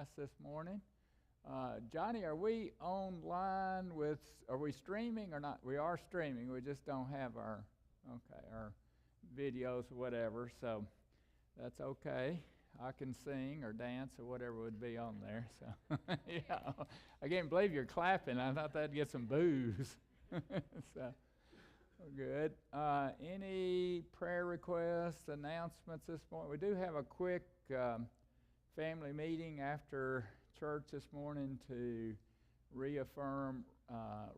class this morning. Johnny, are we online are we streaming or not? We are streaming. We just don't have our videos or whatever, so that's okay. I can sing or dance or whatever would be on there. So, yeah, I can't believe you're clapping. I thought that'd get some boos. So, good. Any prayer requests, announcements this morning? We do have a quick family meeting after church this morning to reaffirm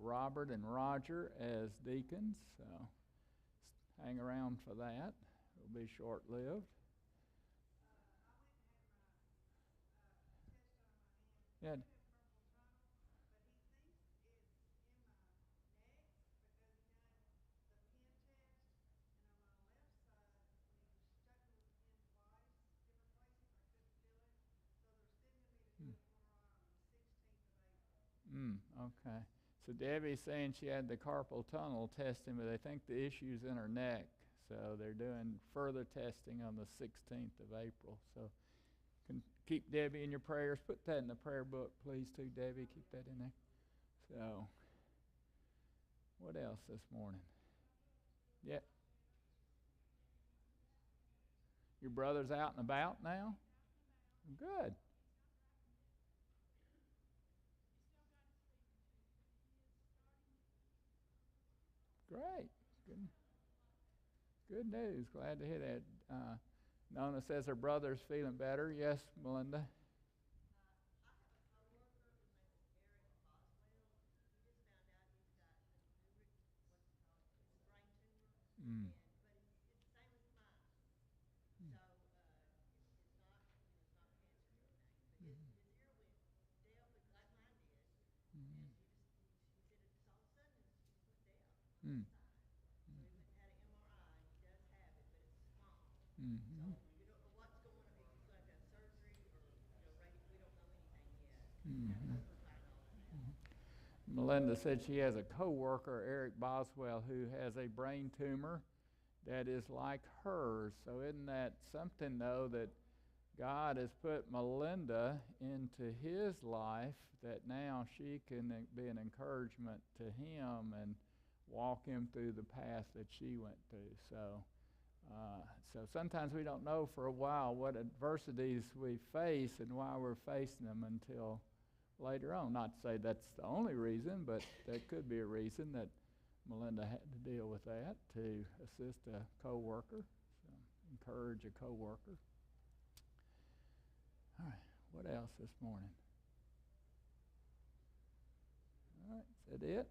Robert and Roger as deacons. So, hang around for that. It'll be short-lived. Yeah. Okay. So Debbie's saying she had the carpal tunnel testing, but they think the issue's in her neck. So they're doing further testing on the 16th of April. So can keep Debbie in your prayers. Put that in the prayer book, please, too, Debbie. Keep that in there. So what else this morning? Yeah. Your brother's out and about now? Good. Great. Good news. Glad to hear that. Nona says her brother's feeling better. Yes, Melinda? Mm. Mm. Mm-hmm. Mm-hmm. Melinda said she has a co-worker, Eric Boswell, who has a brain tumor that is like hers. So isn't that something, though, that God has put Melinda into his life, that now she can be an encouragement to him and walk him through the path that she went through. So sometimes we don't know for a while what adversities we face and why we're facing them until later on. Not to say that's the only reason, but that could be a reason that Melinda had to deal with that, to assist a co-worker, so encourage a co-worker. All right, what else this morning? All right, is that it?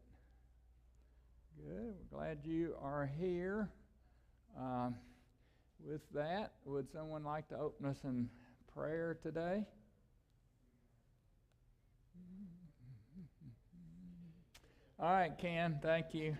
Good, we're glad you are here. With that, would someone like to open us in prayer today? All right, Ken, thank you.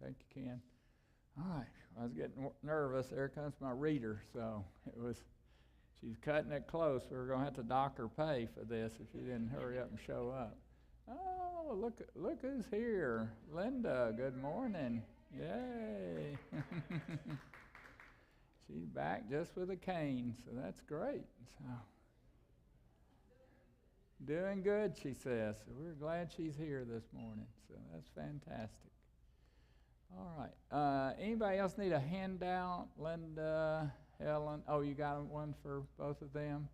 Thank you, Ken. All right, I was getting nervous. There comes my reader. So she's cutting it close. We were going to have to dock her pay for this if she didn't hurry up and show up. Oh, look who's here. Linda, good morning. Yay. She's back just with a cane, so that's great. So doing good, she says. So we're glad she's here this morning. So that's fantastic. All right. Anybody else need a handout? Linda, Helen. Oh, you got one for both of them?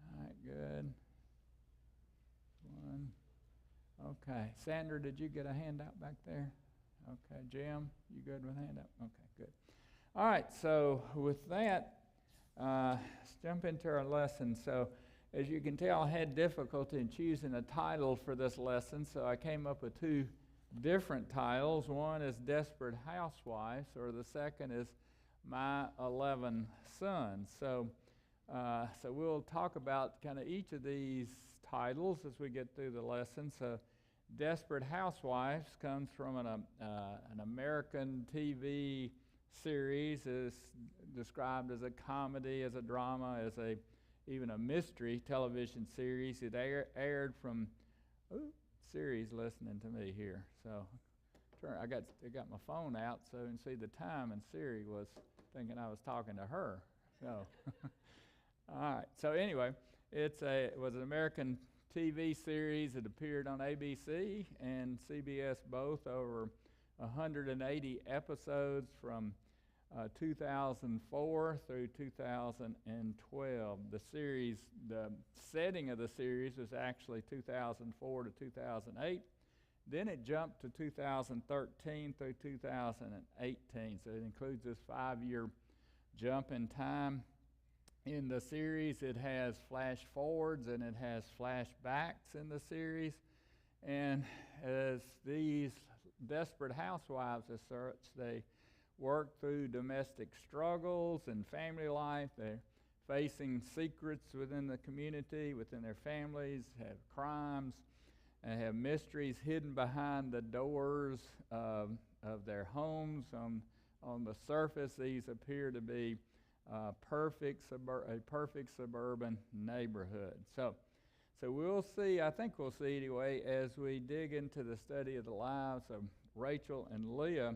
All right, good. One. Okay. Sandra, did you get a handout back there? Okay. Jim, you good with handout? Okay, good. All right, so with that, let's jump into our lesson. So as you can tell, I had difficulty in choosing a title for this lesson, so I came up with two different titles. One is Desperate Housewives, or the second is My 11 Sons. So we'll talk about kind of each of these titles as we get through the lesson. So Desperate Housewives comes from an American TV series is described as a comedy, as a drama, as even a mystery television series. It aired from Siri's listening to me here. So I got my phone out so you can see the time, and Siri was thinking I was talking to her. So all right. So anyway, it was an American TV series. It appeared on ABC and CBS both, over 180 episodes from 2004 through 2012. The setting of the series was actually 2004 to 2008. Then it jumped to 2013 through 2018. So it includes this 5-year jump in time. In the series, it has flash forwards and it has flashbacks in the series. And as these desperate housewives as such, they work through domestic struggles and family life. They're facing secrets within the community, within their families, have crimes, and have mysteries hidden behind the doors of their homes. On the surface, these appear to be a perfect suburban neighborhood. So we'll see, I think we'll see anyway, as we dig into the study of the lives of Rachel and Leah,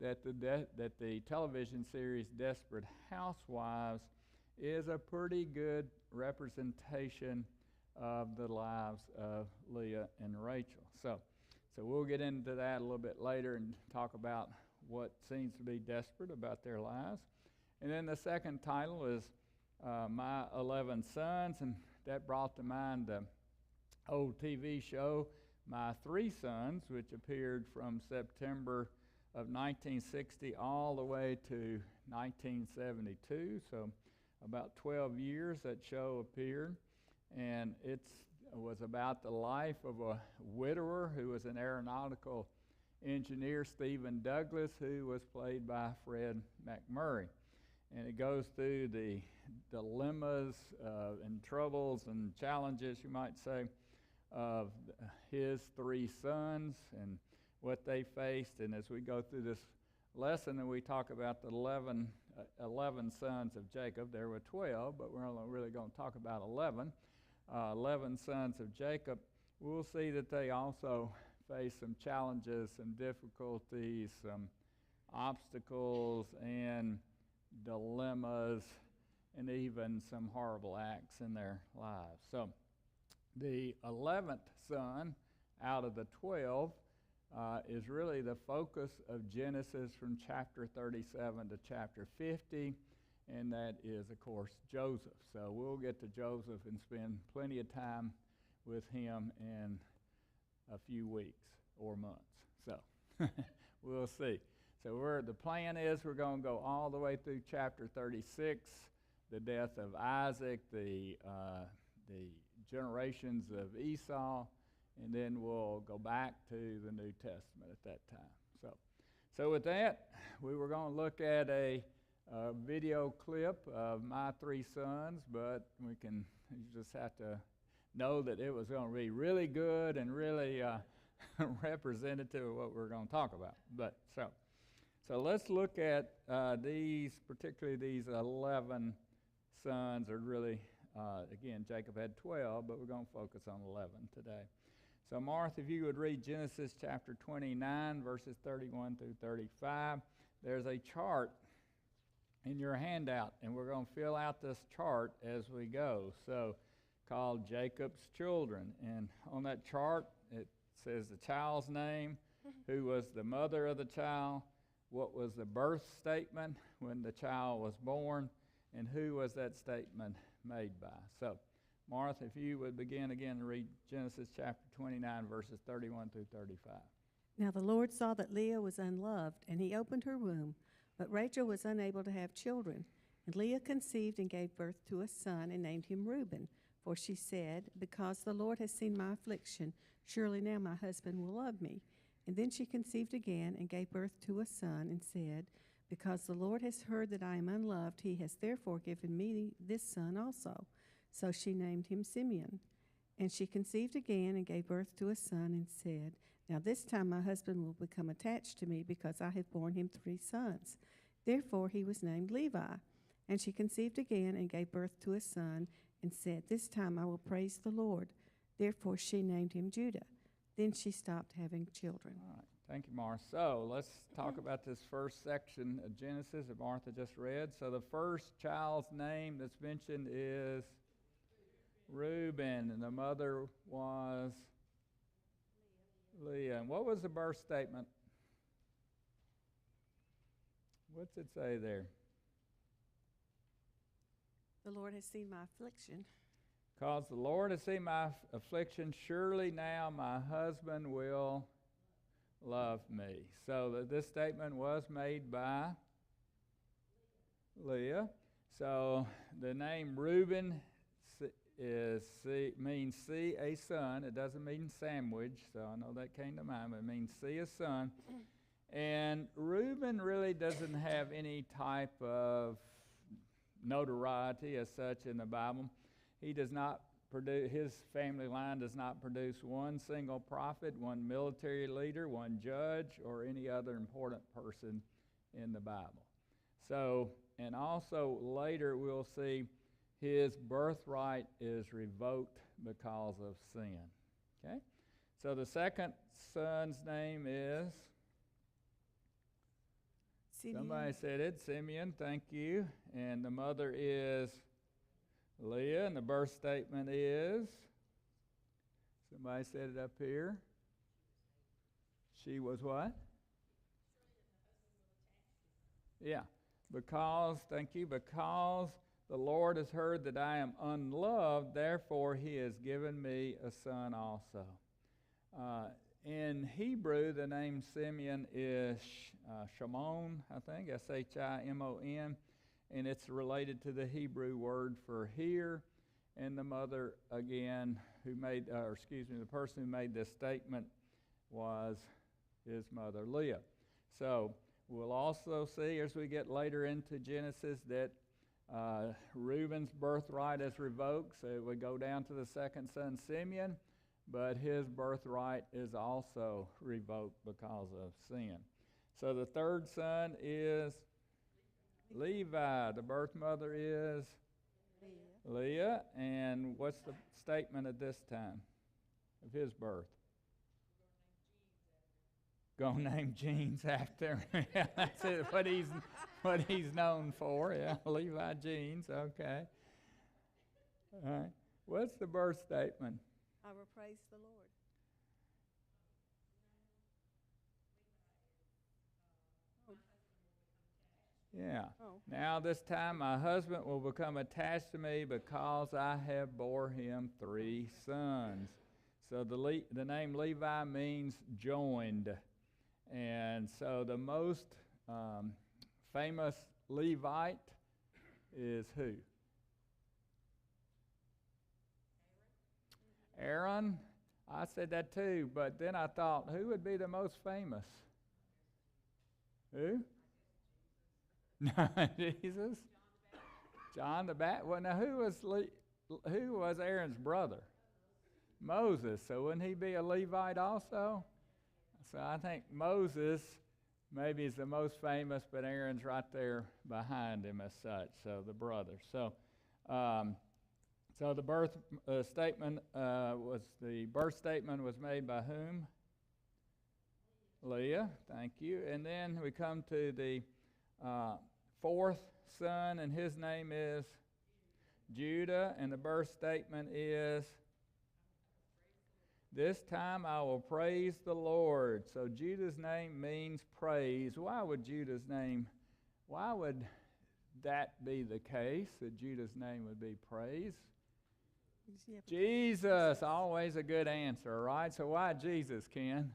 that the television series Desperate Housewives is a pretty good representation of the lives of Leah and Rachel. So we'll get into that a little bit later and talk about what seems to be desperate about their lives. And then the second title is My 11 Sons, and that brought to mind the old TV show My 3 Sons, which appeared from September of 1960 all the way to 1972. So about 12 years that show appeared, and it was about the life of a widower who was an aeronautical engineer, Stephen Douglas, who was played by Fred MacMurray. And it goes through the dilemmas and troubles and challenges, you might say, of his 3 sons and what they faced. And as we go through this lesson and we talk about the 11 sons of Jacob, there were 12, but we're only really going to talk about 11. 11 sons of Jacob, we'll see that they also face some challenges, some difficulties, some obstacles, and dilemmas, and even some horrible acts in their lives. So the 11th son out of the 12 is really the focus of Genesis from chapter 37 to chapter 50, and that is, of course, Joseph. So we'll get to Joseph and spend plenty of time with him in a few weeks or months. So we'll see. So the plan is we're going to go all the way through chapter 36, the death of Isaac, the generations of Esau, and then we'll go back to the New Testament at that time. So with that, we were going to look at a video clip of My 3 Sons, but you just have to know that it was going to be really good and really representative of what we're going to talk about. But so let's look at particularly these 11 sons. Are really, again, Jacob had 12, but we're going to focus on 11 today. So Martha, if you would read Genesis chapter 29, verses 31 through 35. There's a chart in your handout, and we're going to fill out this chart as we go, so called Jacob's Children. And on that chart, it says the child's name, who was the mother of the child, what was the birth statement when the child was born, and who was that statement made by. So, Martha, if you would begin again to read Genesis chapter 29, verses 31 through 35. Now the Lord saw that Leah was unloved, and he opened her womb, but Rachel was unable to have children. And Leah conceived and gave birth to a son and named him Reuben, for she said, because the Lord has seen my affliction, surely now my husband will love me. And then she conceived again and gave birth to a son and said, because the Lord has heard that I am unloved, he has therefore given me this son also. So she named him Simeon. And she conceived again and gave birth to a son and said, now this time my husband will become attached to me because I have borne him 3 sons. Therefore he was named Levi. And she conceived again and gave birth to a son, and said, This time I will praise the Lord. Therefore she named him Judah. Then she stopped having children. All right. Thank you, Martha. So let's talk about this first section of Genesis that Martha just read. So the first child's name that's mentioned is Reuben, and the mother was Leah. And what was the birth statement? What's it say there? The Lord has seen my affliction. Because the Lord has seen my affliction, surely now my husband will love me. So this statement was made by Leah. So the name Reuben means see a son. It doesn't mean sandwich, so I know that came to mind, but it means see a son. And Reuben really doesn't have any type of notoriety as such in the Bible. He does not produce, his family line does not produce one single prophet, one military leader, one judge, or any other important person in the Bible. So, and also later we'll see his birthright is revoked because of sin. Okay? So the second son's name is? Simeon. Somebody said it, Simeon, thank you. And the mother is Leah, and the birth statement is? Somebody said it up here. She was what? Yeah, because, thank you, because the Lord has heard that I am unloved, therefore he has given me a son also. In Hebrew, the name Simeon is Shimon, I think, S-H-I-M-O-N, and it's related to the Hebrew word for here. And the mother, again, the person who made this statement was his mother, Leah. So we'll also see as we get later into Genesis that Reuben's birthright is revoked, so we go down to the second son, Simeon, but his birthright is also revoked because of sin. So the third son is Levi. The birth mother is Leah. And what's the statement at this time of his birth? Gonna name Jeans after him. That's it, what he's known for. Yeah, Levi Jeans. Okay. All right. What's the birth statement? I will praise the Lord. Yeah. Oh. Now this time my husband will become attached to me because I have bore him 3 sons. So the name Levi means joined. And so the most famous Levite is who? Aaron. I said that too, but then I thought, who would be the most famous? Who? Jesus? John the Baptist. Well, now who was Aaron's brother? Moses. So wouldn't he be a Levite also? So I think Moses maybe is the most famous, but Aaron's right there behind him as such. So the brother. So the birth statement was made by whom? Leah. Thank you. And then we come to the fourth son, and his name is Judah, and the birth statement is, this time I will praise the Lord. So Judah's name means praise. Why would that be the case, that Judah's name would be praise? Jesus, always a good answer, right? So why Jesus, Ken?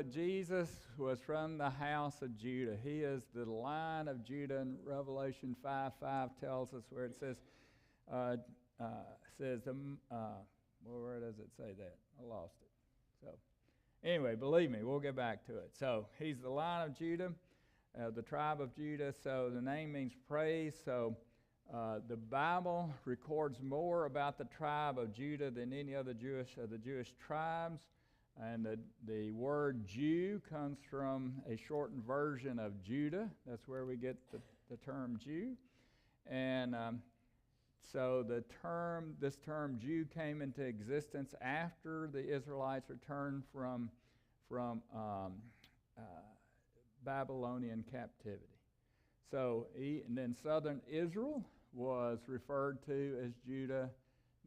Jesus was from the house of Judah. He is the line of Judah, and Revelation 5:5 tells us where it says, where does it say that? I lost it. So anyway, believe me, we'll get back to it. So he's the line of Judah, the tribe of Judah. So the name means praise. So the Bible records more about the tribe of Judah than any other of the Jewish tribes. And the word Jew comes from a shortened version of Judah. That's where we get the term Jew. And so this term Jew came into existence after the Israelites returned from Babylonian captivity. So, and then southern Israel was referred to as Judah.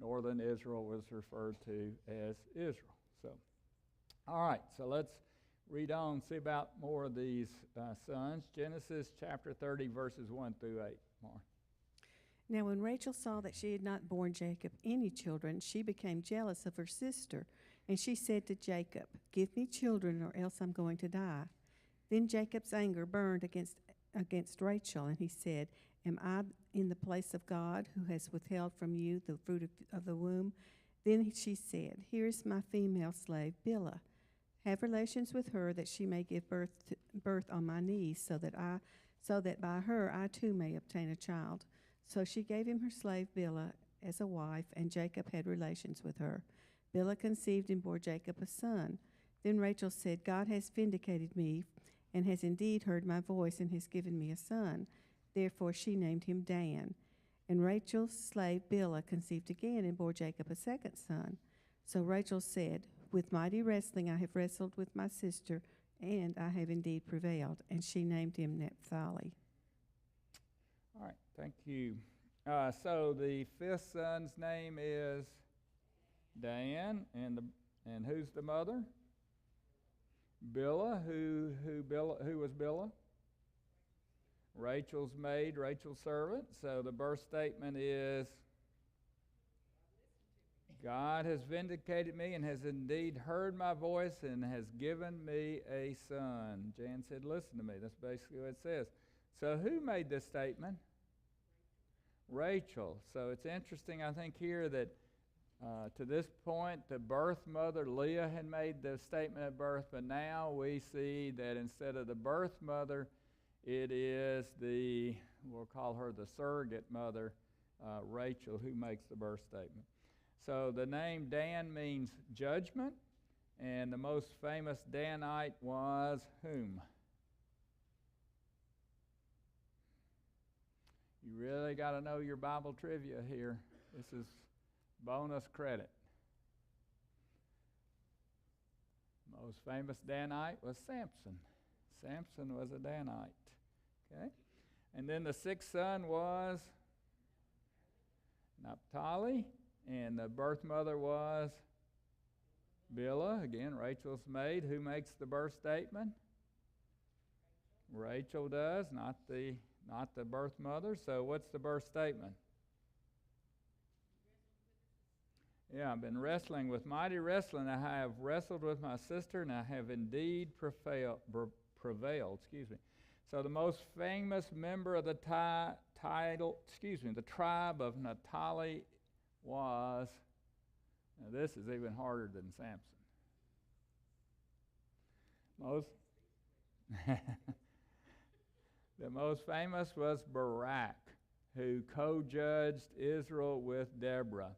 Northern Israel was referred to as Israel. So, all right, so let's read on, see about more of these sons. Genesis chapter 30, verses 1 through 8. Mark. Now when Rachel saw that she had not borne Jacob any children, she became jealous of her sister. And she said to Jacob, "Give me children, or else I'm going to die." Then Jacob's anger burned against Rachel, and he said, "Am I in the place of God, who has withheld from you the fruit of the womb?" Then she said, "Here is my female slave, Bilhah. Have relations with her, that she may give birth on my knees, so that by her I too may obtain a child." So she gave him her slave Bilhah as a wife, and Jacob had relations with her. Bilhah conceived and bore Jacob a son. Then Rachel said, "God has vindicated me, and has indeed heard my voice, and has given me a son." Therefore she named him Dan. And Rachel's slave Bilhah conceived again and bore Jacob a second son. So Rachel said, "With mighty wrestling I have wrestled with my sister, and I have indeed prevailed." And she named him Naphtali. All right, thank you. So the fifth son's name is Dan, and who's the mother? Bilhah. Who was Bilhah? Rachel's maid, Rachel's servant. So the birth statement is, "God has vindicated me and has indeed heard my voice and has given me a son." Jan said, "Listen to me." That's basically what it says. So who made this statement? Rachel. So it's interesting, I think, here that to this point, the birth mother, Leah, had made the statement at birth, but now we see that instead of the birth mother, it is we'll call her the surrogate mother, Rachel, who makes the birth statement. So the name Dan means judgment, and the most famous Danite was whom? You really got to know your Bible trivia here. This is bonus credit. Most famous Danite was Samson. Samson was a Danite. Okay? And then the sixth son was Naphtali, and the birth mother was Bilhah, again, Rachel's maid. Who makes the birth statement? Rachel does, not the birth mother. So what's the birth statement? Yeah, I've been wrestling with mighty wrestling. I have wrestled with my sister, and I have indeed prevailed. So the most famous member of the tribe of Naphtali was, now this is even harder than Samson. The most famous was Barak, who co-judged Israel with Deborah.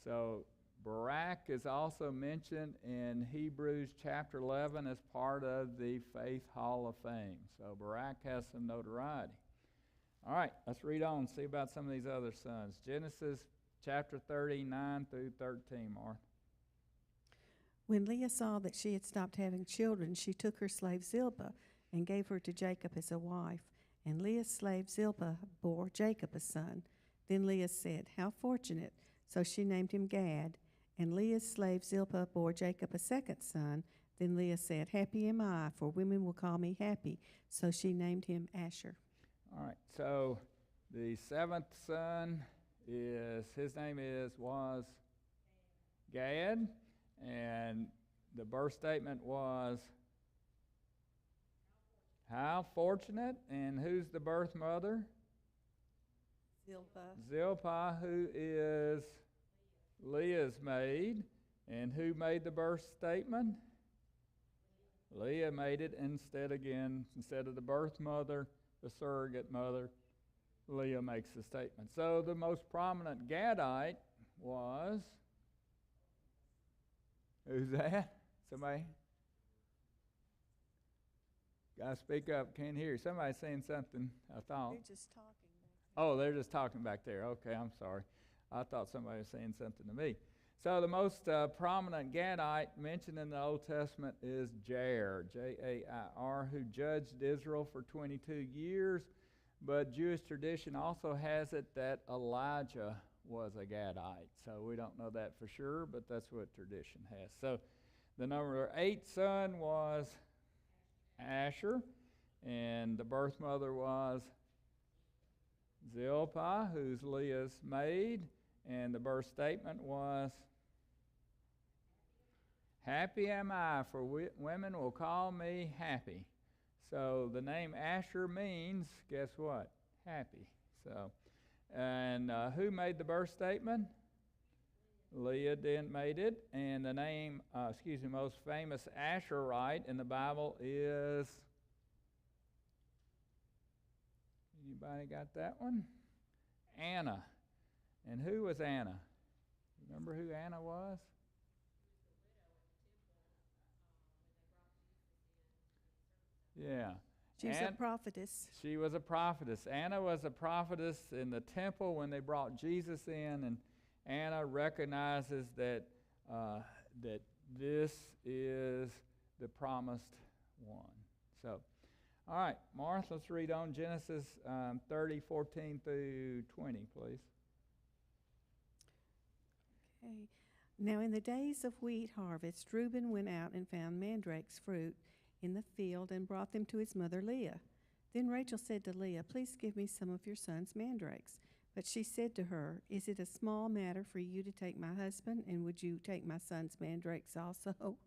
So Barak is also mentioned in Hebrews chapter 11 as part of the Faith Hall of Fame. So Barak has some notoriety. All right, let's read on and see about some of these other sons. Genesis chapter 39 through 13, Martha. When Leah saw that she had stopped having children, she took her slave Zilpah and gave her to Jacob as a wife. And Leah's slave Zilpah bore Jacob a son. Then Leah said, "How fortunate." So she named him Gad. And Leah's slave Zilpah bore Jacob a second son. Then Leah said, "Happy am I, for women will call me happy." So she named him Asher. All right, so the seventh son his name was Gad, and the birth statement was how fortunate, and who's the birth mother? Zilpah, who is Leah's maid. And who made the birth statement? Leah made it instead of the birth mother, the surrogate mother, Leah makes the statement. So the most prominent Gadite was, who's that? Somebody? Gotta speak up. Can't hear you. Somebody's saying something, I thought. They're just talking. Oh, they're just talking back there. Okay, I'm sorry. I thought somebody was saying something to me. So the most prominent Gadite mentioned in the Old Testament is Jair, Jair, who judged Israel for 22 years. But Jewish tradition also has it that Elijah was a Gadite. So we don't know that for sure, but that's what tradition has. So the number 8 son was Asher, and the birth mother was Zilpah, who's Leah's maid, and the birth statement was, "Happy am I, for women will call me happy." So the name Asher means, guess what? Happy. So, and who made the birth statement? Leah made it, and the name, most famous Asherite in the Bible is. Anybody got that one? Anna. And who was Anna? Remember who Anna was? Yeah. She's a prophetess. She was a prophetess. Anna was a prophetess in the temple when they brought Jesus in, and Anna recognizes that that this is the promised one. So, all right, Martha, let's read on Genesis 30, 14 through 20, please. Okay. Now in the days of wheat harvest, Reuben went out and found mandrake's fruit in the field and brought them to his mother Leah. Then Rachel said to Leah, "Please give me some of your son's mandrakes." But she said to her, "Is it a small matter for you to take my husband, and would you take my son's mandrakes also?"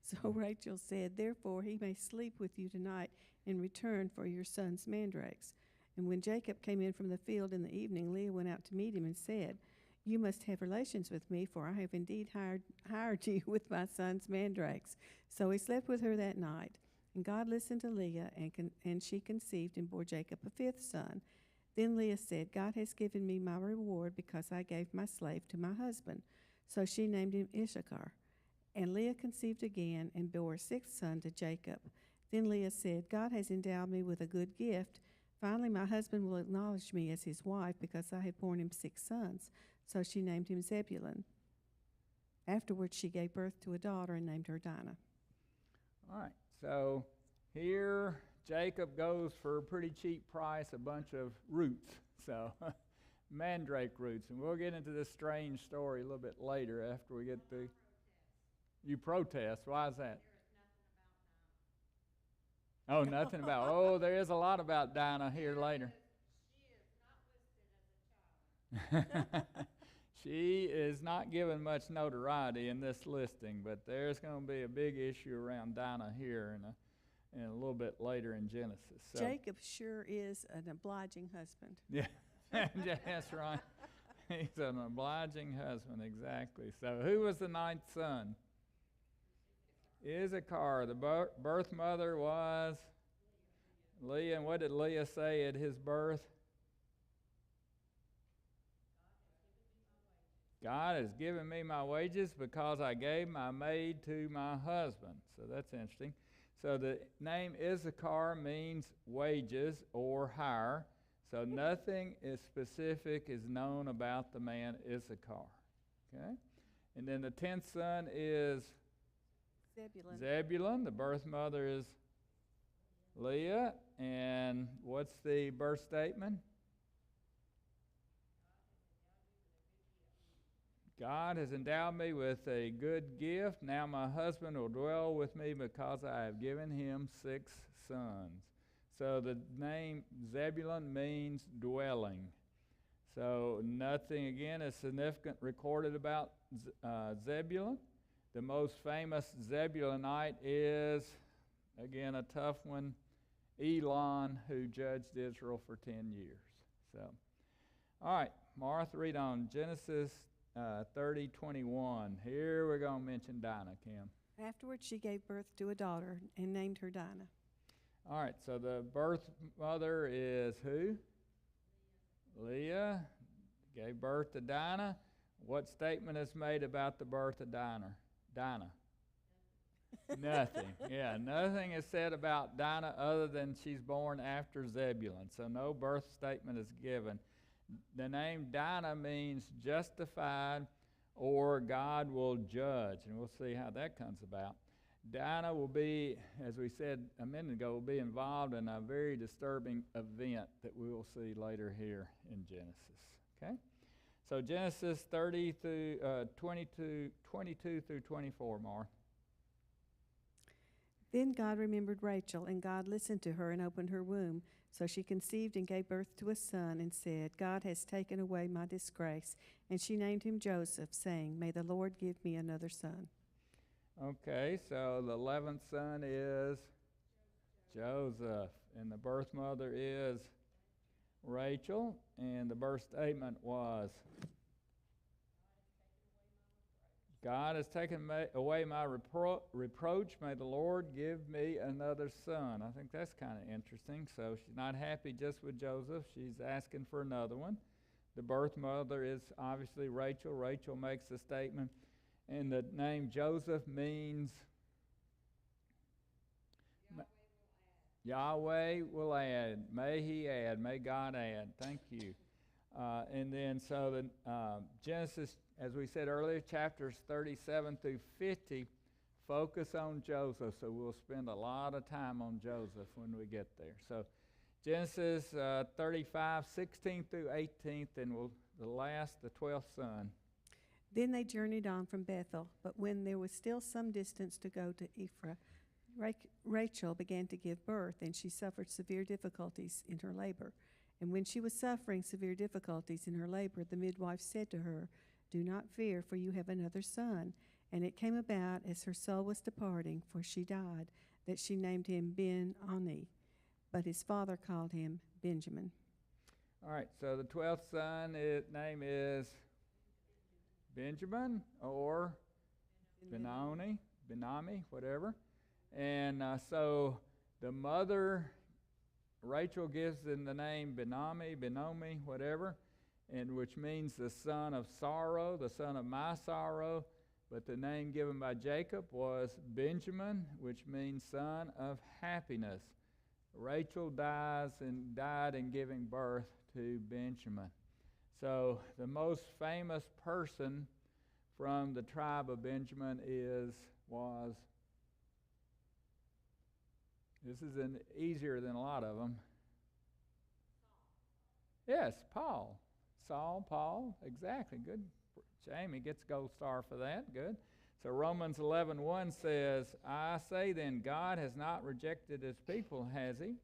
So Rachel said, "Therefore he may sleep with you tonight in return for your son's mandrakes." And when Jacob came in from the field in the evening, Leah went out to meet him and said, "You must have relations with me, for I have indeed hired you with my son's mandrakes." So he slept with her that night. And God listened to Leah, and she conceived and bore Jacob a 5th son. Then Leah said, "God has given me my reward because I gave my slave to my husband." So she named him Issachar. And Leah conceived again and bore a 6th son to Jacob. Then Leah said, "God has endowed me with a good gift. Finally, my husband will acknowledge me as his wife because I have borne him 6 sons." So she named him Zebulun. Afterwards, she gave birth to a daughter and named her Dinah. All right, so here Jacob goes for a pretty cheap price, a bunch of roots, so mandrake roots. And we'll get into this strange story a little bit later after we get through. You protest. Why is that? Oh, nothing about. Oh, there is a lot about Dinah here later. She is not given much notoriety in this listing, but there's going to be a big issue around Dinah here and a little bit later in Genesis. So. Jacob sure is an obliging husband. Yeah, that's right. He's an obliging husband, exactly. So who was the 9th son? Issachar. The birth mother was Leah. And what did Leah say at his birth? God has given me my wages because I gave my maid to my husband. So that's interesting. So the name Issachar means wages or hire. So nothing is specific is known about the man Issachar. Okay? And then the 10th son is Zebulun. The birth mother is Leah. And what's the birth statement? God has endowed me with a good gift. Now my husband will dwell with me because I have given him 6 sons. So the name Zebulun means dwelling. So nothing, again, is significant recorded about Zebulun. The most famous Zebulunite is, again, a tough one, Elon, who judged Israel for 10 years. So, all right, Martha, read on Genesis 30:21. Here we're going to mention Dinah, Kim. Afterwards, she gave birth to a daughter and named her Dinah. All right, so the birth mother is who? Leah. Gave birth to Dinah. What statement is made about the birth of Dinah? Nothing. Yeah, nothing is said about Dinah other than she's born after Zebulun. So no birth statement is given. The name Dinah means justified or God will judge, and we'll see how that comes about. Dinah will be, as we said a minute ago, will be involved in a very disturbing event that we will see later here in Genesis. Okay? So Genesis 30 through 22 through 24, Mar. Then God remembered Rachel, and God listened to her and opened her womb. So she conceived and gave birth to a son and said, God has taken away my disgrace. And she named him Joseph, saying, May the Lord give me another son. Okay, so the 11th son is Joseph, and the birth mother is Rachel, and the birth statement was, God has taken away my reproach. May the Lord give me another son. I think that's kind of interesting. So she's not happy just with Joseph. She's asking for another one. The birth mother is obviously Rachel. Rachel makes the statement. And the name Joseph means Yahweh will add. May he add. May God add. Thank you. And then so the Genesis, as we said earlier, chapters 37 through 50 focus on Joseph. So we'll spend a lot of time on Joseph when we get there. So Genesis 35, 16 through 18, and the 12th son. Then they journeyed on from Bethel, but when there was still some distance to go to Ephraim, Rachel began to give birth, and she suffered severe difficulties in her labor. And when she was suffering severe difficulties in her labor, the midwife said to her, Do not fear, for you have another son. And it came about, as her soul was departing, for she died, that she named him Ben-Oni, but his father called him Benjamin. All right, so the 12th son, his name is Benjamin or Benoni, whatever. And so the mother, Rachel, gives them the name Benomi, whatever, and which means the son of sorrow, the son of my sorrow. But the name given by Jacob was Benjamin, which means son of happiness. Rachel died in giving birth to Benjamin. So the most famous person from the tribe of Benjamin was. This is easier than a lot of them. Yes, Paul. Saul, Paul, exactly. Good. Jamie gets a gold star for that. Good. So Romans 11:1 says, I say then, God has not rejected his people, has he?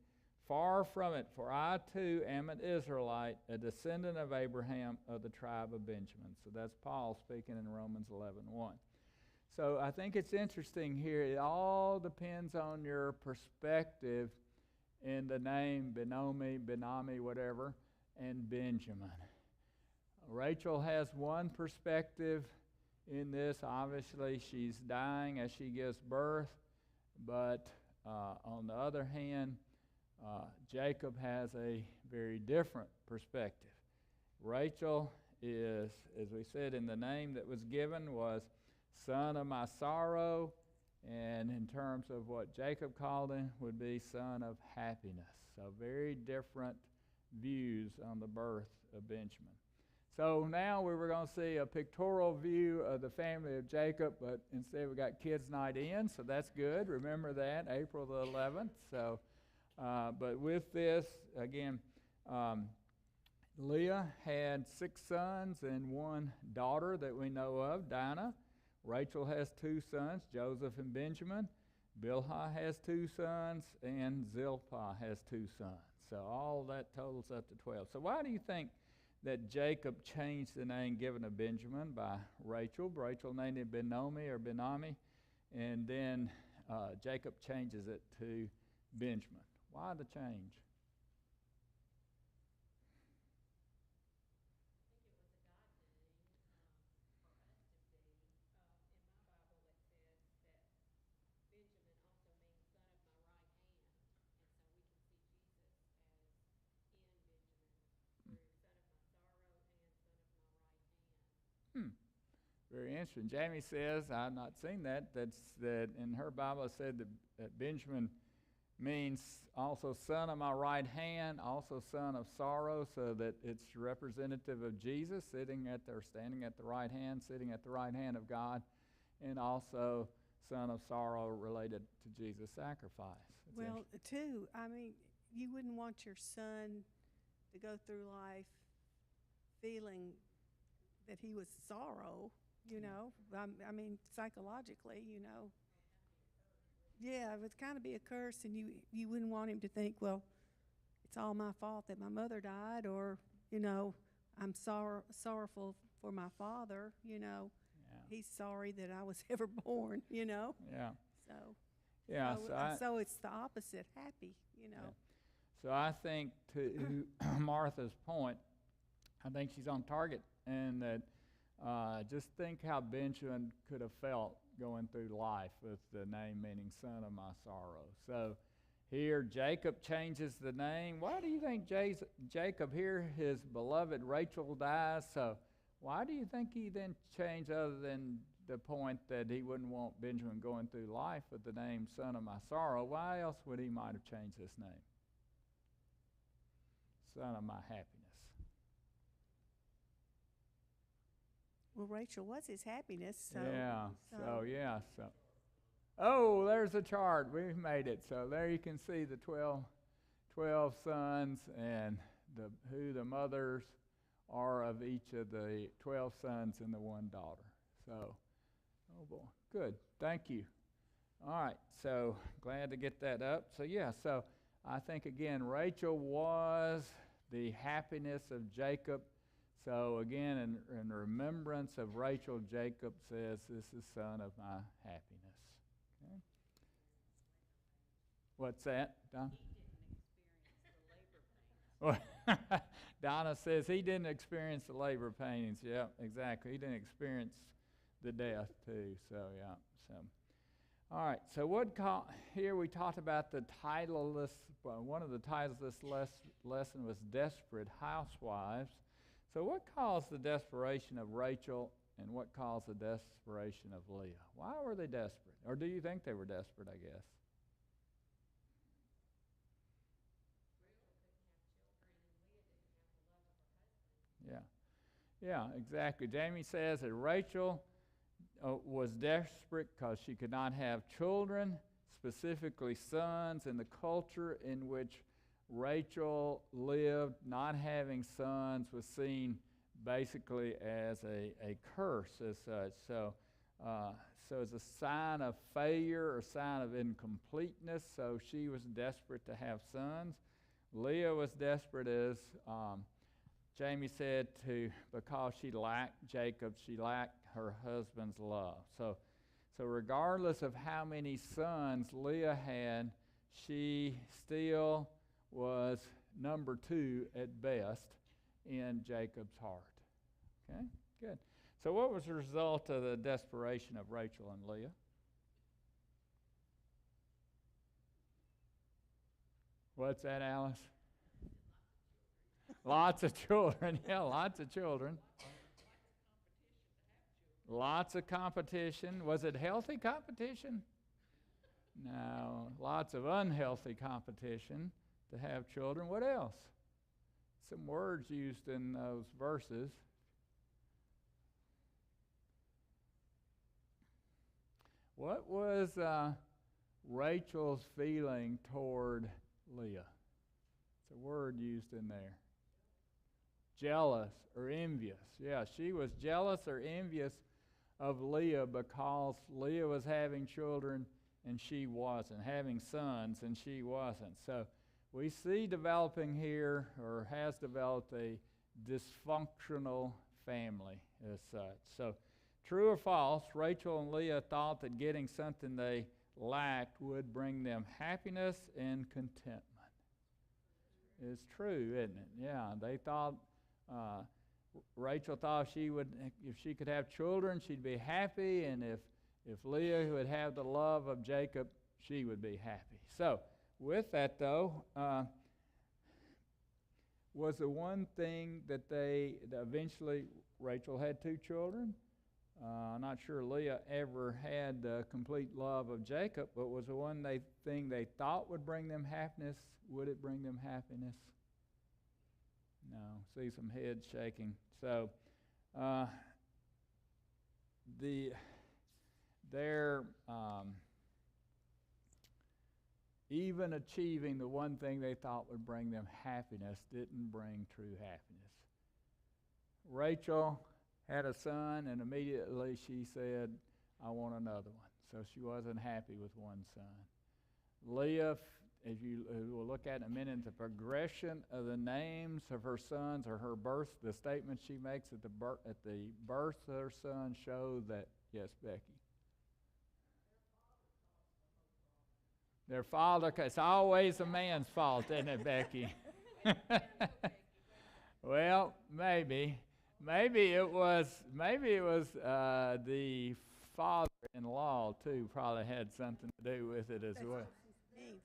Far from it, for I too am an Israelite, a descendant of Abraham of the tribe of Benjamin. So that's Paul speaking in Romans 11:1. So I think it's interesting here. It all depends on your perspective in the name Benami, whatever, and Benjamin. Rachel has one perspective in this. Obviously, she's dying as she gives birth. But on the other hand, Jacob has a very different perspective. Rachel is, as we said in the name that was given, was son of my sorrow, and in terms of what Jacob called him, would be son of happiness. So very different views on the birth of Benjamin. So now we were going to see a pictorial view of the family of Jacob, but instead we got kids' night in, so that's good. Remember that, April the 11th. So, but with this, again, Leah had 6 sons and 1 daughter that we know of, Dinah. Rachel has 2 sons, Joseph and Benjamin. Bilhah has 2 sons, and Zilpah has 2 sons. So all that totals up to 12. So why do you think that Jacob changed the name given to Benjamin by Rachel? Rachel named it Benoni or Benami, and then Jacob changes it to Benjamin. Why the change? very interesting. Jamie says, I've not seen that, that in her Bible it said that Benjamin means also son of my right hand, also son of sorrow, so that it's representative of Jesus standing at the right hand, sitting at the right hand of God, and also son of sorrow related to Jesus' sacrifice. Well, too, I mean, you wouldn't want your son to go through life feeling that he was sorrow, you know. I mean, psychologically, you know. Yeah, it would kind of be a curse, and you wouldn't want him to think, well, it's all my fault that my mother died, or, you know, I'm sorrowful for my father, you know. Yeah. He's sorry that I was ever born, you know. Yeah. So. Yeah. So it's the opposite, happy, you know. Yeah. So I think to Martha's point, I think she's on target, and that just think how Benjamin could have felt going through life with the name meaning son of my sorrow. So here Jacob changes the name. Why do you think Jacob here, his beloved Rachel dies? So why do you think he then changed, other than the point that he wouldn't want Benjamin going through life with the name son of my sorrow? Why else would he might have changed this name? Son of my happiness. Well, Rachel was his happiness, so. So. Oh, there's a chart. We've made it. So there you can see the 12 sons and who the mothers are of each of the 12 sons and the one daughter. So, oh boy, good. Thank you. All right, so glad to get that up. So so I think again, Rachel was the happiness of Jacob. So again, in remembrance of Rachel, Jacob says, this is son of my happiness. Okay. What's that, Don? He didn't experience the labor pains. Donna says he didn't experience the labor pains. Yeah, exactly. He didn't experience the death too. So yeah. So, all right. So here we talked about the title of this. Well, one of the titles of this lesson was "Desperate Housewives." So what caused the desperation of Rachel, and what caused the desperation of Leah? Why were they desperate? Or do you think they were desperate, I guess? Yeah, exactly. Jamie says that Rachel was desperate because she could not have children, specifically sons, in the culture in which Rachel lived. Not having sons was seen basically as a curse as such. So as a sign of failure or a sign of incompleteness, so she was desperate to have sons. Leah was desperate, as Jamie said, because she lacked Jacob, she lacked her husband's love. So regardless of how many sons Leah had, she still was number 2 at best in Jacob's heart. Okay, good. So what was the result of the desperation of Rachel and Leah? What's that, Alice? Lots of children. Yeah, lots of children. Lots of competition. Was it healthy competition? No, lots of unhealthy competition to have children. What else? Some words used in those verses. What was Rachel's feeling toward Leah? It's a word used in there. Jealous or envious. Yeah, she was jealous or envious of Leah because Leah was having children and she wasn't, having sons and she wasn't. So we see developing here, or has developed, a dysfunctional family as such. So true or false, Rachel and Leah thought that getting something they lacked would bring them happiness and contentment. It's true, isn't it? Yeah, they thought, Rachel thought if she could have children, she'd be happy, and if Leah would have the love of Jacob, she would be happy. So with that, though, was the one thing that eventually Rachel had 2 children. I'm not sure Leah ever had the complete love of Jacob, but was the one thing they thought would bring them happiness. Would it bring them happiness? No. See some heads shaking. So, even achieving the one thing they thought would bring them happiness didn't bring true happiness. Rachel had a son, and immediately she said, I want another one. So she wasn't happy with one son. Leah, as we'll look at in a minute, the progression of the names of her sons or her birth, the statement she makes at the birth of her son show that, yes, Becky? Their father, it's always a man's fault, isn't it, Becky? Well, maybe. Maybe it was the father-in-law too. Probably had something to do with it as well.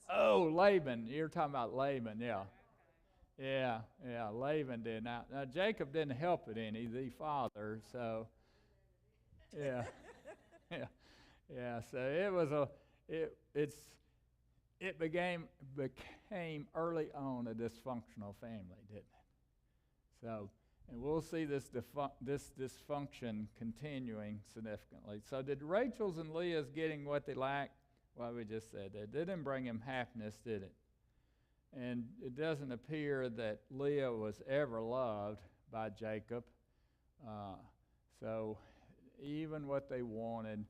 Oh, Laban. You're talking about Laban, yeah. Yeah, Laban did. Now Jacob didn't help it any, the father, so yeah. So it became early on a dysfunctional family, didn't it? So, and we'll see this dysfunction continuing significantly. So did Rachel's and Leah's getting what they lacked? Well, we just said that. It didn't bring him happiness, did it? And it doesn't appear that Leah was ever loved by Jacob. So even what they wanted,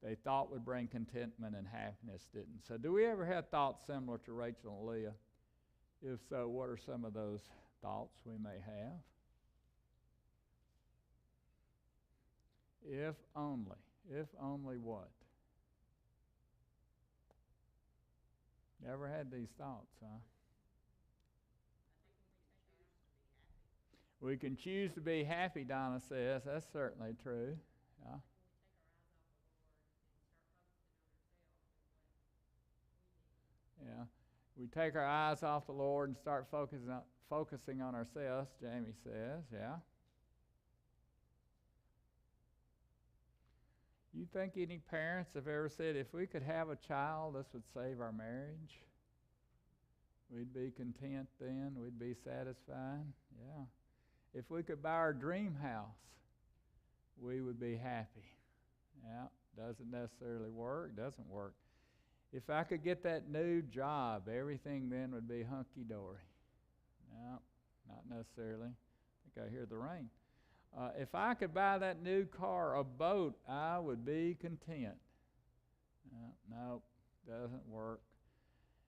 they thought would bring contentment and happiness, didn't. So do we ever have thoughts similar to Rachel and Leah? If so, what are some of those thoughts we may have? If only what? Never had these thoughts, huh? We can choose to be happy, Donna says. That's certainly true. Yeah. Yeah. We take our eyes off the Lord and start focusing on ourselves, Jamie says. Yeah. You think any parents have ever said, if we could have a child, this would save our marriage? We'd be content then. We'd be satisfied. Yeah. If we could buy our dream house, we would be happy. Yeah. Doesn't necessarily work. Doesn't work. If I could get that new job, everything then would be hunky-dory. No, not necessarily. I think I hear the rain. If I could buy that new car, a boat, I would be content. No, doesn't work.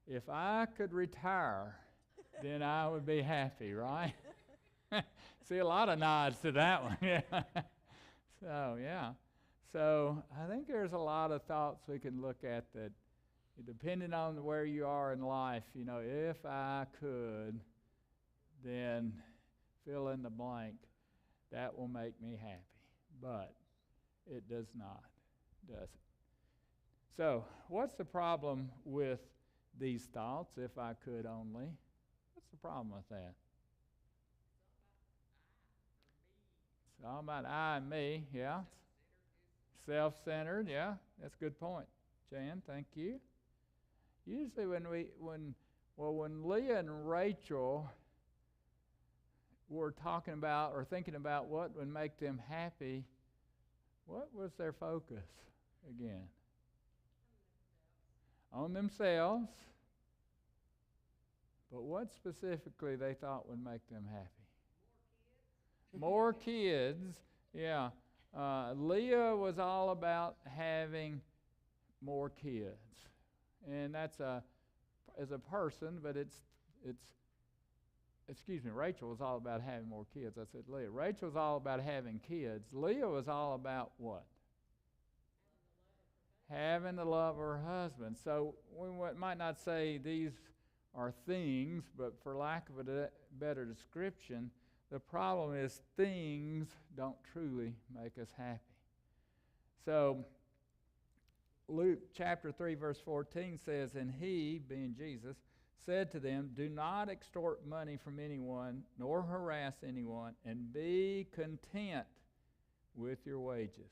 If I could retire, then I would be happy, right? See a lot of nods to that one. Yeah. So, yeah. So I think there's a lot of thoughts we can look at that, depending on where you are in life, if I could, then fill in the blank. That will make me happy. But it does not, does it? So, what's the problem with these thoughts, if I could only? What's the problem with that? It's all about I and me, yeah. Self-centered, yeah. That's a good point. Jan, thank you. Usually when Leah and Rachel were talking about or thinking about what would make them happy, what was their focus again? On themselves. But what specifically they thought would make them happy? More kids. Yeah. Leah was all about having more kids. And that's as a person, but Rachel was all about having more kids. I said Leah. Rachel was all about having kids. Leah was all about what? Having the love of her husband. So we might not say these are things, but for lack of a better description, the problem is things don't truly make us happy. So Luke chapter 3 verse 14 says, and he, being Jesus, said to them, do not extort money from anyone, nor harass anyone, and be content with your wages.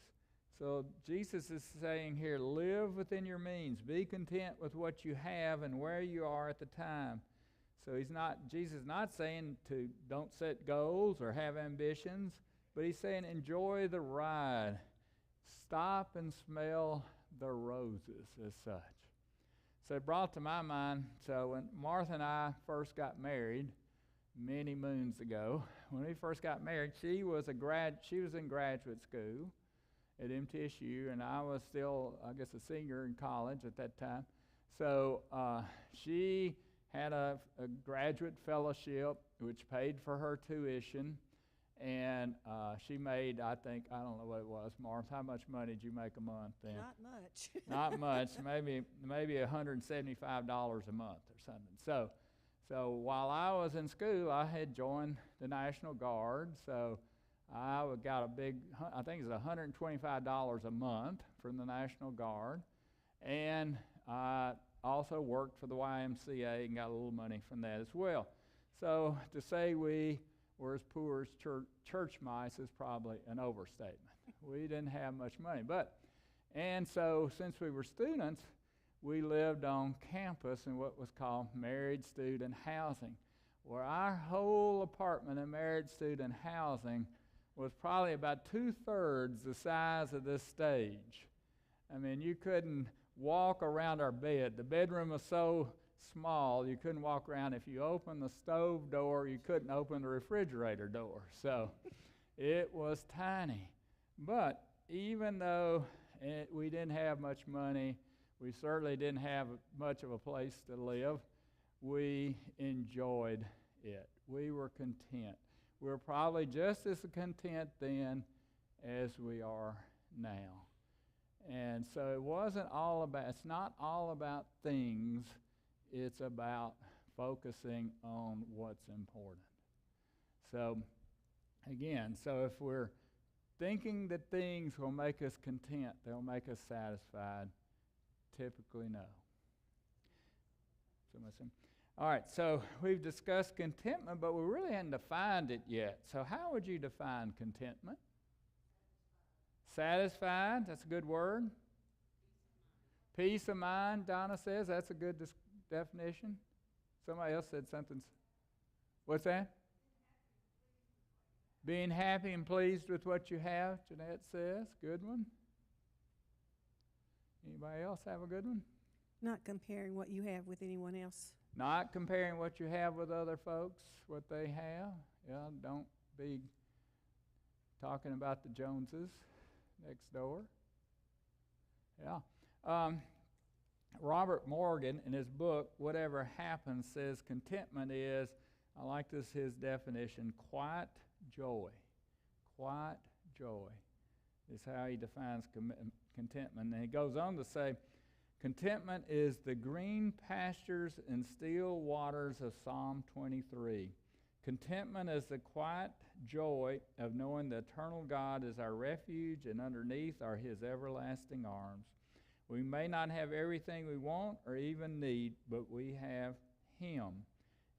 So Jesus is saying here, live within your means. Be content with what you have and where you are at the time. So Jesus is not saying to don't set goals or have ambitions, but he's saying enjoy the ride. Stop and smell the roses as such. So it brought to my mind, so when Martha and I first got married many moons ago, when we first got married, she was in graduate school at MTSU, and I was still, I guess, a senior in college at that time. So she had a graduate fellowship, which paid for her tuition, and she made, I think, I don't know what it was, Martha, how much money did you make a month then? Not much. Not much, maybe $175 a month or something. So while I was in school, I had joined the National Guard, so I got a big, I think it was $125 a month from the National Guard, and I also worked for the YMCA and got a little money from that as well. So to say we were as poor as church mice is probably an overstatement. We didn't have much money, and so since we were students, we lived on campus in what was called married student housing, where our whole apartment in married student housing was probably about 2/3 the size of this stage. I mean, you couldn't walk around our bed. The bedroom was so small you couldn't walk around. If you opened the stove door, you couldn't open the refrigerator door. So it was tiny. But even though we didn't have much money, we certainly didn't have much of a place to live, we enjoyed it. We were content. We were probably just as content then as we are now. And so it's not all about things, it's about focusing on what's important. So again, if we're thinking that things will make us content, they'll make us satisfied, typically no. All right, so we've discussed contentment, but we really hadn't defined it yet. So how would you define contentment? Satisfied, that's a good word. Peace of mind, Donna says, that's a good definition. Somebody else said something. What's that? Being happy and pleased with what you have, Jeanette says. Good one. Anybody else have a good one? Not comparing what you have with anyone else. Not comparing what you have with other folks, what they have. Yeah, don't be talking about the Joneses next door. Yeah. Robert Morgan, in his book, Whatever Happens, says contentment is, I like his definition, quiet joy. Quiet joy is how he defines contentment. And he goes on to say, contentment is the green pastures and still waters of Psalm 23. Contentment is the quiet joy of knowing the eternal God is our refuge and underneath are his everlasting arms. We may not have everything we want or even need, but we have him.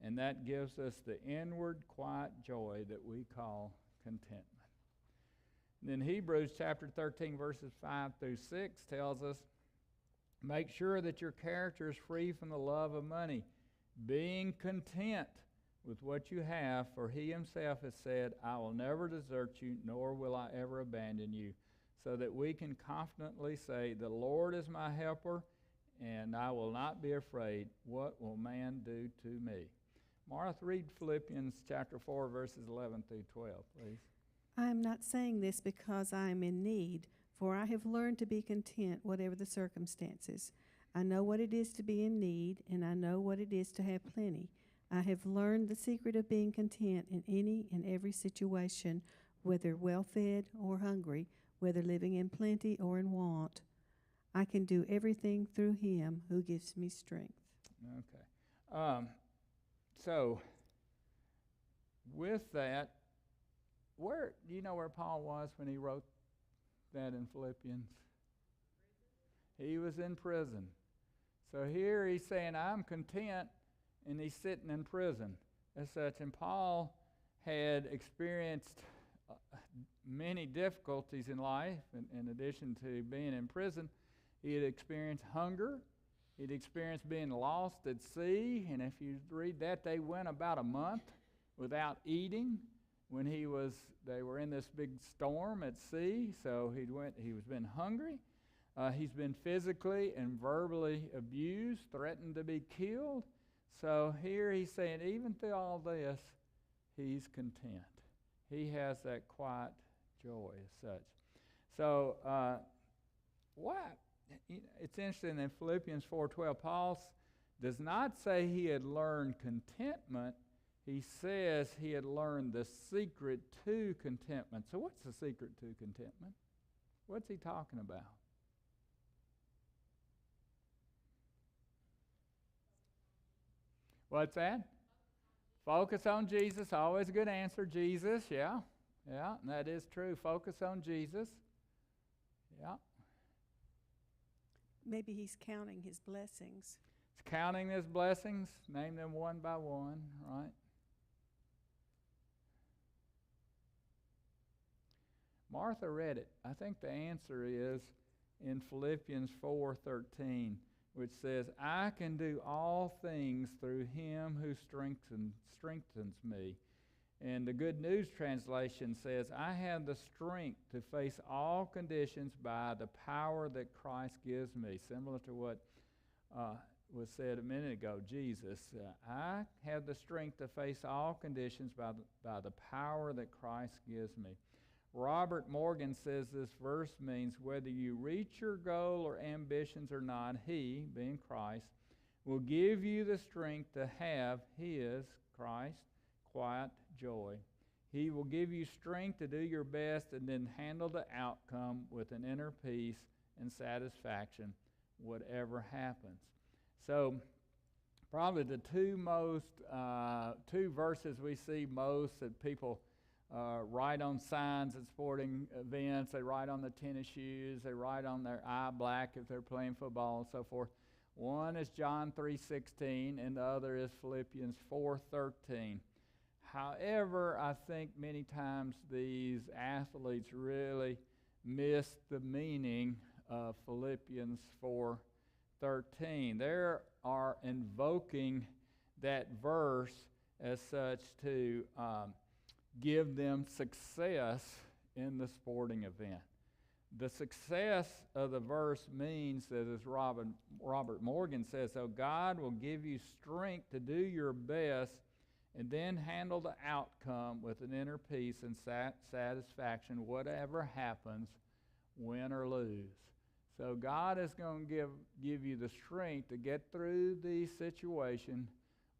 And that gives us the inward quiet joy that we call contentment. And then Hebrews chapter 13, verses 5 through 6 tells us, make sure that your character is free from the love of money, being content with what you have, for he himself has said, I will never desert you, nor will I ever abandon you, so that we can confidently say, the Lord is my helper, and I will not be afraid. What will man do to me? Martha, read Philippians chapter 4, verses 11 through 12, please. I am not saying this because I am in need, for I have learned to be content whatever the circumstances. I know what it is to be in need, and I know what it is to have plenty. I have learned the secret of being content in any and every situation, whether well-fed or hungry, whether living in plenty or in want. I can do everything through him who gives me strength. Okay. So, with that, do you know where Paul was when he wrote that in Philippians? He was in prison. So here he's saying, I'm content, and he's sitting in prison as such. And Paul had experienced many difficulties in life. In addition to being in prison, he had experienced hunger. He'd experienced being lost at sea. And if you read that, they went about a month without eating when they were in this big storm at sea. So he was been hungry. He's been physically and verbally abused, threatened to be killed. So here he's saying, even through all this, he's content. He has that quiet joy as such. So it's interesting in Philippians 4:12, Paul does not say he had learned contentment. He says he had learned the secret to contentment. So what's the secret to contentment? What's he talking about? What's that? Focus on Jesus. Always a good answer. Jesus, yeah. Yeah, and that is true. Focus on Jesus. Yeah. Maybe he's counting his blessings. He's counting his blessings. Name them one by one, right? Martha read it. I think the answer is in Philippians 4:13, which says, I can do all things through him who strengthens me. And the Good News translation says, I have the strength to face all conditions by the power that Christ gives me. Similar to what was said a minute ago, Jesus. I have the strength to face all conditions by the power that Christ gives me. Robert Morgan says this verse means whether you reach your goal or ambitions or not, he, being Christ, will give you the strength to have his, Christ, quiet joy. He will give you strength to do your best and then handle the outcome with an inner peace and satisfaction, whatever happens. So, probably the two verses we see most that people write on signs at sporting events, they write on the tennis shoes, they write on their eye black if they're playing football and so forth. One is John 3:16 and the other is Philippians 4:13. However, I think many times these athletes really miss the meaning of Philippians 4:13. They are invoking that verse as such to give them success in the sporting event. The success of the verse means that, as Robert Morgan says, so God will give you strength to do your best and then handle the outcome with an inner peace and satisfaction, whatever happens, win or lose. So God is going to give you the strength to get through the situation,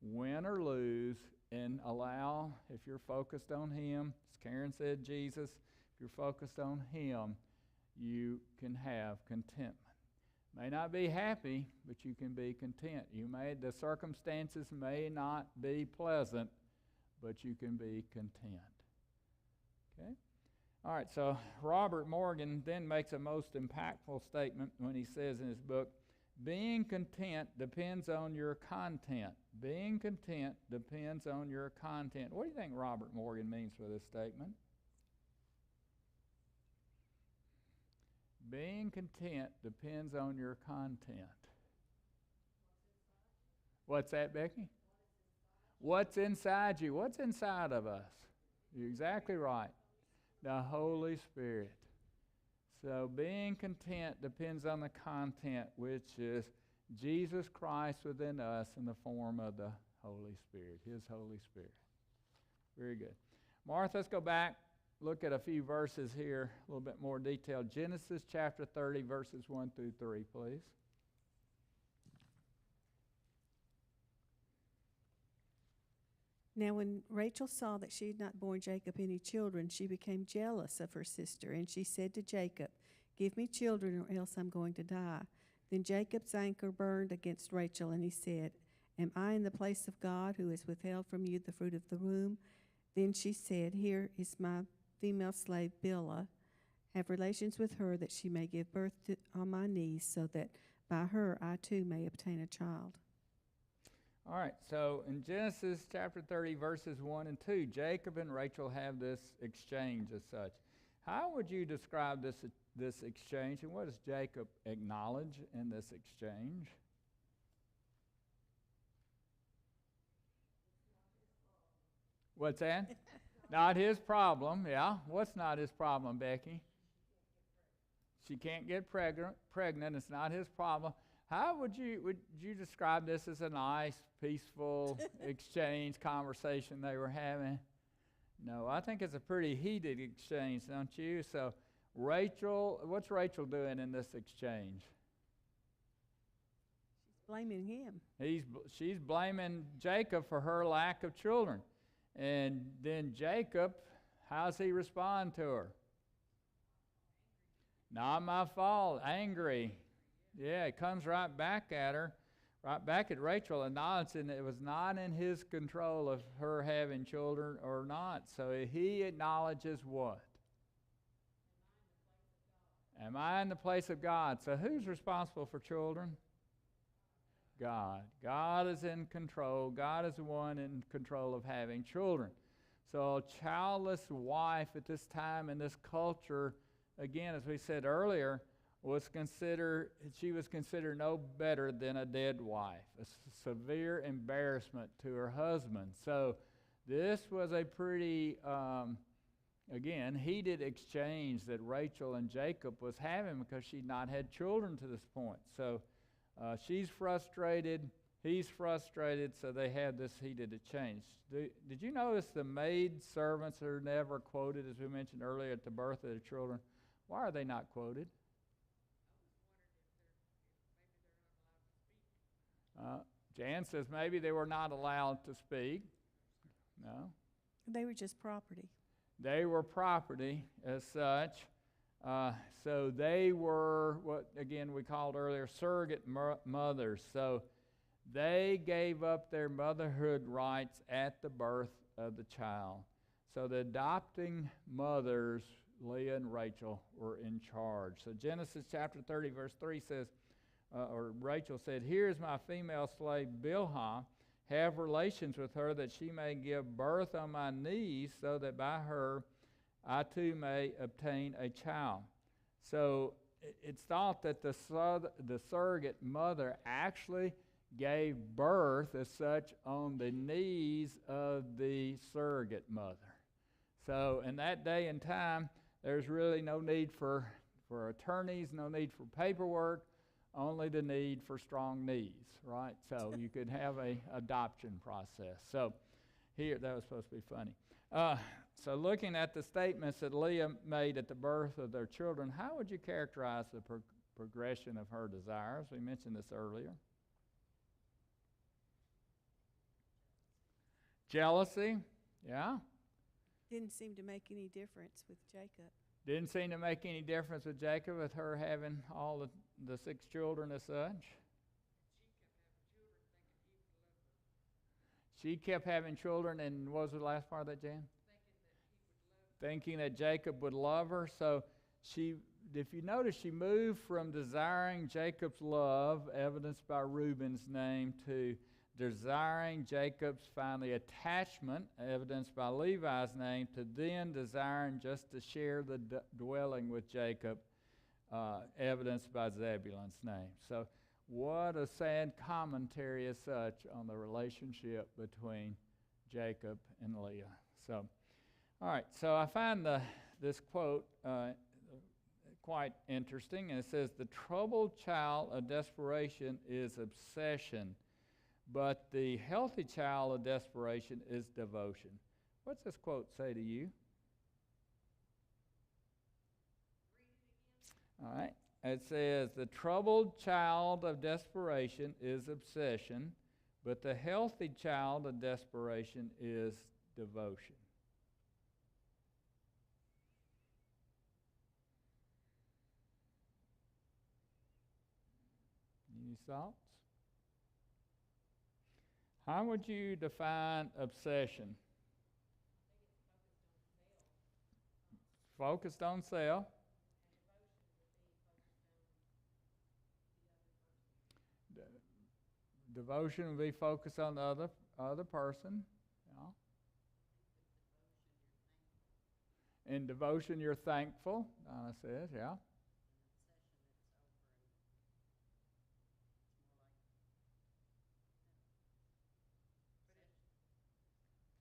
win or lose, and allow, if you're focused on him, as Karen said, Jesus, if you're focused on him, you can have contentment. May not be happy, but you can be content. The circumstances may not be pleasant, but you can be content. Okay? All right, so Robert Morgan then makes a most impactful statement when he says in his book, being content depends on your content. Being content depends on your content. What do you think Robert Morgan means for this statement? Being content depends on your content. What's that, Becky? What's inside you? What's inside of us? You're exactly right. The Holy Spirit. So being content depends on the content, which is Jesus Christ within us in the form of the Holy Spirit, his Holy Spirit. Very good. Martha, let's go back, look at a few verses here, a little bit more detail. Genesis chapter 30, verses 1 through 3, please. Now when Rachel saw that she had not borne Jacob any children, she became jealous of her sister, and she said to Jacob, give me children or else I'm going to die. Then Jacob's anger burned against Rachel, and he said, am I in the place of God who has withheld from you the fruit of the womb? Then she said, here is my female slave Bilhah. Have relations with her that she may give birth on my knees, so that by her I too may obtain a child. All right, so in Genesis chapter 30, verses 1 and 2, Jacob and Rachel have this exchange as such. How would you describe this exchange, and what does Jacob acknowledge in this exchange? What's that? Not his problem, yeah. What's not his problem, Becky? She can't get pregnant. It's not his problem. How would you describe this as a nice, peaceful exchange, conversation they were having? No, I think it's a pretty heated exchange, don't you? So Rachel, what's Rachel doing in this exchange? She's blaming him. She's blaming Jacob for her lack of children. And then Jacob, how's he respond to her? Not my fault, angry. Yeah, it comes right back at her, right back at Rachel, acknowledging that it was not in his control of her having children or not. So he acknowledges what? Am I in the place of God? So who's responsible for children? God. God is in control. God is the one in control of having children. So a childless wife at this time in this culture, again, as we said earlier, she was considered no better than a dead wife, a severe embarrassment to her husband. So this was a pretty, again, heated exchange that Rachel and Jacob was having because she'd not had children to this point. So she's frustrated, he's frustrated, so they had this heated exchange. Did you notice the maid servants are never quoted, as we mentioned earlier, at the birth of their children? Why are they not quoted? Jan says maybe they were not allowed to speak. No. They were just property. They were property as such. So they were what, again, we called earlier surrogate mothers. So they gave up their motherhood rights at the birth of the child. So the adopting mothers, Leah and Rachel, were in charge. So Genesis chapter 30, verse 3 says, or Rachel said, "Here is my female slave Bilhah. Have relations with her that she may give birth on my knees, so that by her I too may obtain a child." So it's thought that the surrogate mother actually gave birth as such on the knees of the surrogate mother. So in that day and time, there's really no need for attorneys, no need for paperwork, only the need for strong knees, right? So you could have a adoption process. So here, that was supposed to be funny. So looking at the statements that Leah made at the birth of their children, how would you characterize the progression of her desires? We mentioned this earlier. Jealousy, yeah. Didn't seem to make any difference with Jacob. Didn't seem to make any difference with Jacob, with her having all the 6 children as such. She kept having children, and what was the last part of that, Jan? Thinking that Jacob would love her. So if you notice, she moved from desiring Jacob's love, evidenced by Reuben's name, to desiring Jacob's finally attachment, evidenced by Levi's name, to then desiring just to share the dwelling with Jacob, evidenced by Zebulun's name. So what a sad commentary as such on the relationship between Jacob and Leah. So, all right, so I find this quote quite interesting, and it says, "The troubled child of desperation is obsession, but the healthy child of desperation is devotion." What's this quote say to you? All right. It says, "The troubled child of desperation is obsession, but the healthy child of desperation is devotion." Any thoughts? How would you define obsession? Focused on self. Devotion will be focused on the other person. In devotion, you're thankful, Donna says, yeah.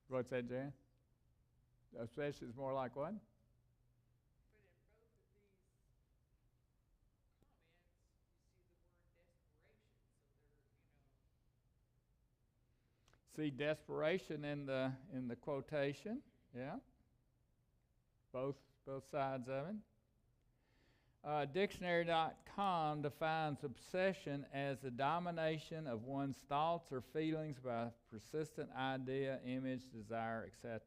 What's that, Jan? Obsession is more like what? See desperation in the quotation, yeah. Both sides of it. Dictionary.com defines obsession as the domination of one's thoughts or feelings by a persistent idea, image, desire, etc.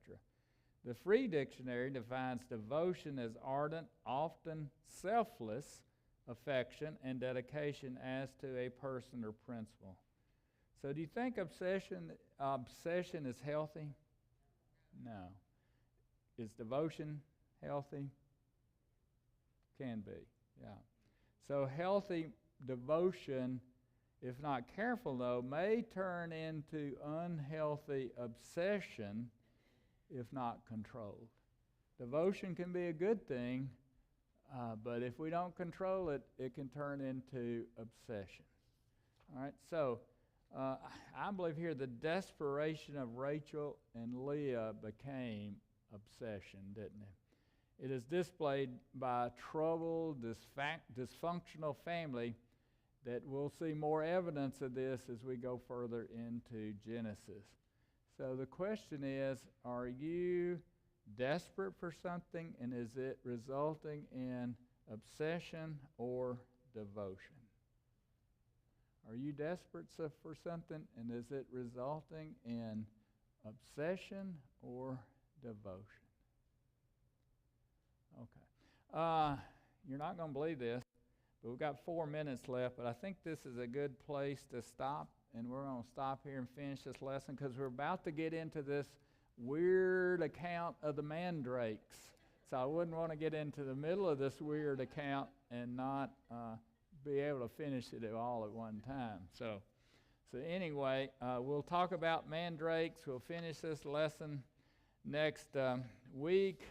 The Free Dictionary defines devotion as ardent, often selfless affection and dedication as to a person or principle. So do you think obsession is healthy? No. Is devotion healthy? Can be, yeah. So healthy devotion, if not careful though, may turn into unhealthy obsession if not controlled. Devotion can be a good thing, but if we don't control it, it can turn into obsession. All right, so I believe here the desperation of Rachel and Leah became obsession, didn't it? It is displayed by a troubled, dysfunctional family that we'll see more evidence of this as we go further into Genesis. So the question is, are you desperate for something, and is it resulting in obsession or devotion? Are you desperate for something, and is it resulting in obsession or devotion? Okay. You're not going to believe this, but we've got 4 minutes left, but I think this is a good place to stop, and we're going to stop here and finish this lesson because we're about to get into this weird account of the mandrakes. So I wouldn't want to get into the middle of this weird account and not be able to finish it all at one time. So anyway, we'll talk about mandrakes. We'll finish this lesson next week,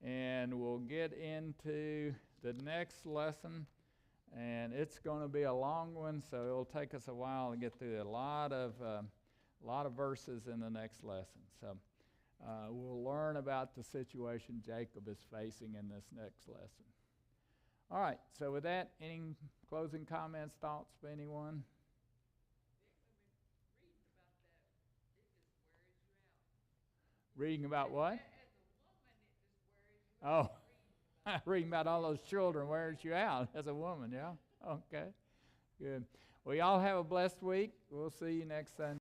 and we'll get into the next lesson, and it's going to be a long one, so it'll take us a while to get through a lot of verses in the next lesson. So we'll learn about the situation Jacob is facing in this next lesson. All right, so with that, any closing comments, thoughts by anyone? Reading about what? Oh, reading about all those children wears you out as a woman, yeah? Okay, good. Well, y'all have a blessed week. We'll see you next Sunday.